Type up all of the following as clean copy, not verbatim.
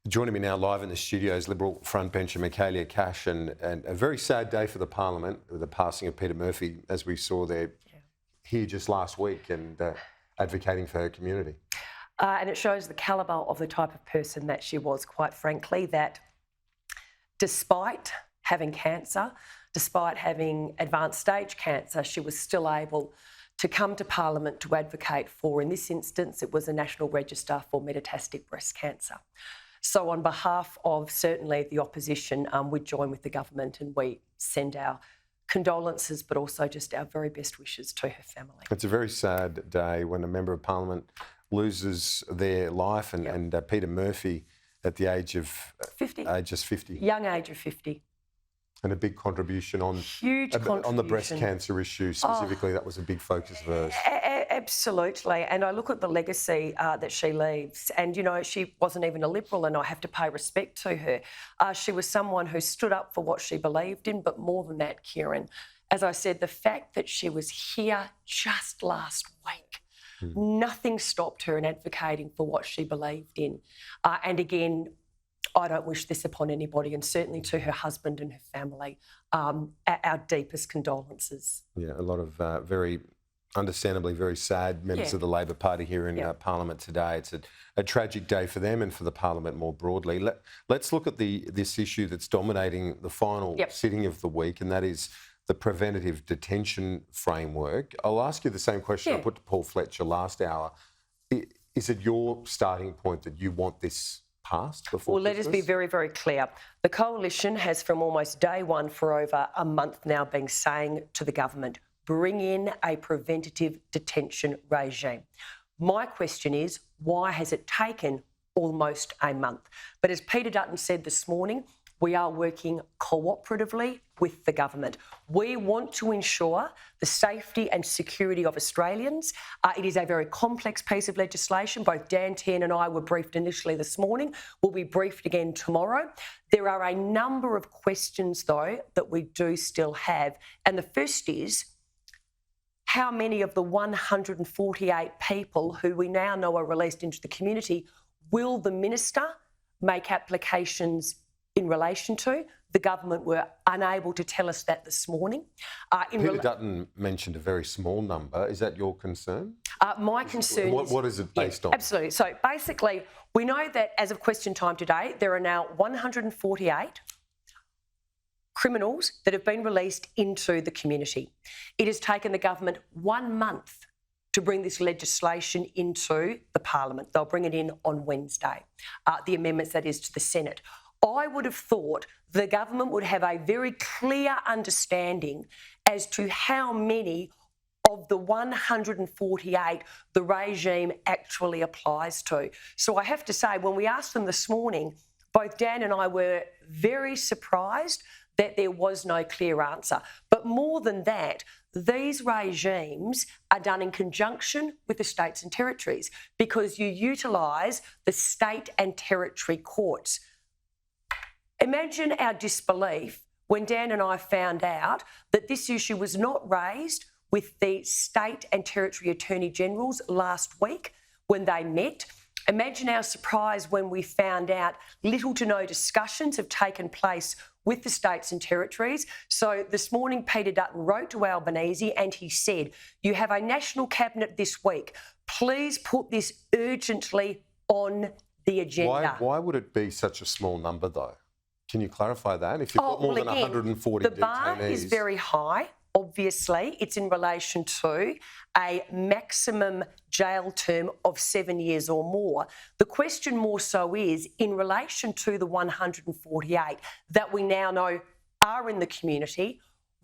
Joining me now live in the studio is Liberal frontbencher Michaelia Cash, and a very sad day for the Parliament with the passing of Peta Murphy, as we saw there here just last week, and advocating for her community. And it shows the calibre of the type of person that she was, quite frankly, that despite having cancer, despite having advanced stage cancer, she was still able to come to Parliament to advocate for, in this instance, it was a national register for metastatic breast cancer. So on behalf of certainly the opposition, we join with the government and we send our condolences, but also just our very best wishes to her family. It's a very sad day when a Member of Parliament loses their life, and Peta Murphy at the age of 50. Just 50. Young age of 50. And a big contribution on the breast cancer issue specifically. That was a big focus of hers. Absolutely. And I look at the legacy that she leaves, and, you know, she wasn't even a Liberal, and I have to pay respect to her. She was someone who stood up for what she believed in, but more than that, Kieran, as I said, the fact that she was here just last week, nothing stopped her in advocating for what she believed in. And again, I don't wish this upon anybody, and certainly to her husband and her family, our deepest condolences. Yeah, a lot of very understandably very sad members of the Labor Party here in Parliament today. It's a tragic day for them and for the Parliament more broadly. Let's look at this issue that's dominating the final sitting of the week, and that is the preventative detention framework. I'll ask you the same question I put to Paul Fletcher last hour. Is it your starting point that you want this passed before Christmas? Let us be very, very clear. The Coalition has from almost day one for over a month now been saying to the government, bring in a preventative detention regime. My question is, why has it taken almost a month? But as Peter Dutton said this morning, we are working cooperatively with the government. We want to ensure the safety and security of Australians. It is a very complex piece of legislation. Both Dan Tan and I were briefed initially this morning. We'll be briefed again tomorrow. There are a number of questions, though, that we do still have. And the first is, how many of the 148 people who we now know are released into the community will the minister make applications in relation to? The government were unable to tell us that this morning. Peter Dutton mentioned a very small number. Is that your concern? My concern is... What is it based on? Absolutely. So basically, we know that as of question time today, there are now 148 criminals that have been released into the community. It has taken the government 1 month to bring this legislation into the Parliament. They'll bring it in on Wednesday, the amendments, that is, to the Senate. I would have thought the government would have a very clear understanding as to how many of the 148 the regime actually applies to. So I have to say, when we asked them this morning, both Dan and I were very surprised that there was no clear answer. But more than that, these regimes are done in conjunction with the states and territories, because you utilise the state and territory courts. Imagine our disbelief when Dan and I found out that this issue was not raised with the state and territory Attorney-Generals last week when they met. Imagine our surprise when we found out little to no discussions have taken place with the states and territories. So this morning, Peter Dutton wrote to Albanese and he said, you have a national cabinet this week. Please put this urgently on the agenda. Why would it be such a small number, though? Can you clarify that? If you've got more than 140 detainees... The bar is very high. Obviously, it's in relation to a maximum jail term of 7 years or more. The question more so is, in relation to the 148 that we now know are in the community,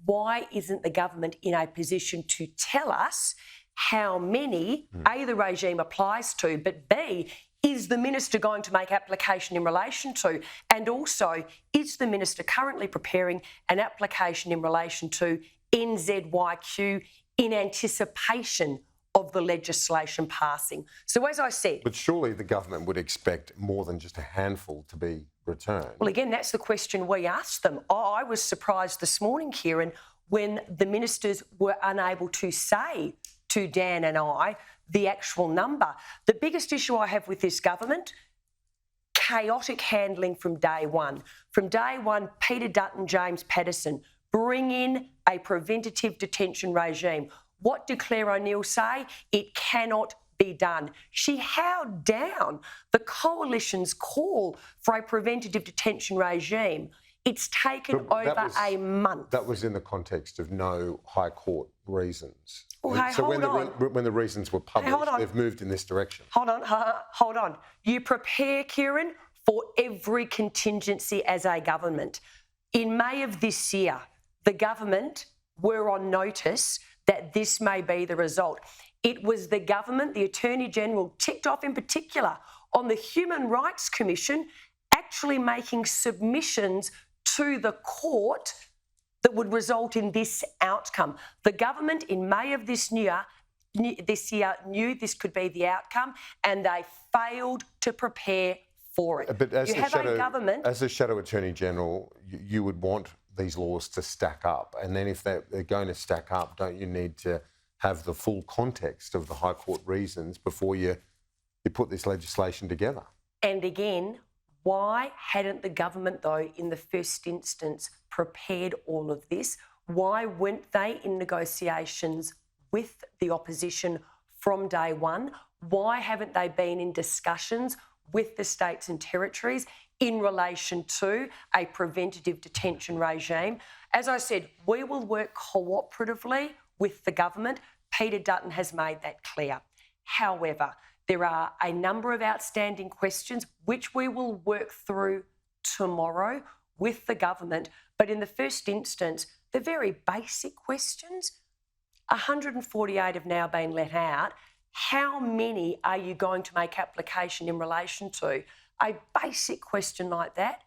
why isn't the government in a position to tell us how many, A, the regime applies to, but B, is the minister going to make application in relation to? And also, is the minister currently preparing an application in relation to NZYQ in anticipation of the legislation passing? So as I said... But surely the government would expect more than just a handful to be returned. Well, again, that's the question we asked them. I was surprised this morning, Kieran, when the ministers were unable to say to Dan and I the actual number. The biggest issue I have with this government, chaotic handling from day one. From day one, Peter Dutton, James Patterson, bring in a preventative detention regime. What did Claire O'Neill say? It cannot be done. She howled down the Coalition's call for a preventative detention regime. It's taken over a month. That was in the context of no High Court reasons. Well, hey, so hold on. when the reasons were published, they've moved in this direction. Hold on. You prepare, Kieran, for every contingency as a government. In May of this year, the government were on notice that this may be the result. It was the government, the Attorney-General, ticked off in particular on the Human Rights Commission actually making submissions to the court that would result in this outcome. The government in May of this year knew this could be the outcome, and they failed to prepare for it. But as you have a government... As a Shadow Attorney-General, you would want these laws to stack up. And then if they're going to stack up, don't you need to have the full context of the High Court reasons before you put this legislation together? And again, why hadn't the government, though, in the first instance, prepared all of this? Why weren't they in negotiations with the opposition from day one? Why haven't they been in discussions with the states and territories in relation to a preventative detention regime? As I said, we will work cooperatively with the government. Peter Dutton has made that clear. However, there are a number of outstanding questions which we will work through tomorrow with the government. But in the first instance, the very basic questions, 148 have now been let out. How many are you going to make application in relation to? A basic question like that,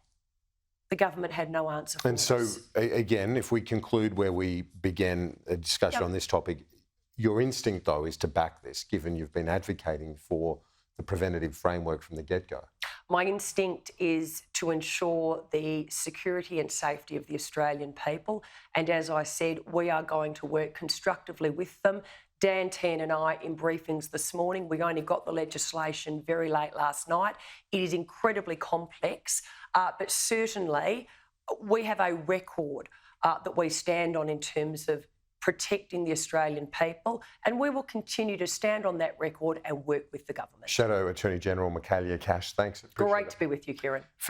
the government had no answer for. And so, again, if we conclude where we began a discussion on this topic, your instinct, though, is to back this, given you've been advocating for the preventative framework from the get-go. My instinct is to ensure the security and safety of the Australian people. And as I said, we are going to work constructively with them. Dan Tan and I, in briefings this morning, we only got the legislation very late last night. It is incredibly complex, but certainly we have a record that we stand on in terms of protecting the Australian people, and we will continue to stand on that record and work with the government. Shadow Attorney-General Michaelia Cash, thanks. Great to be with you, Kieran.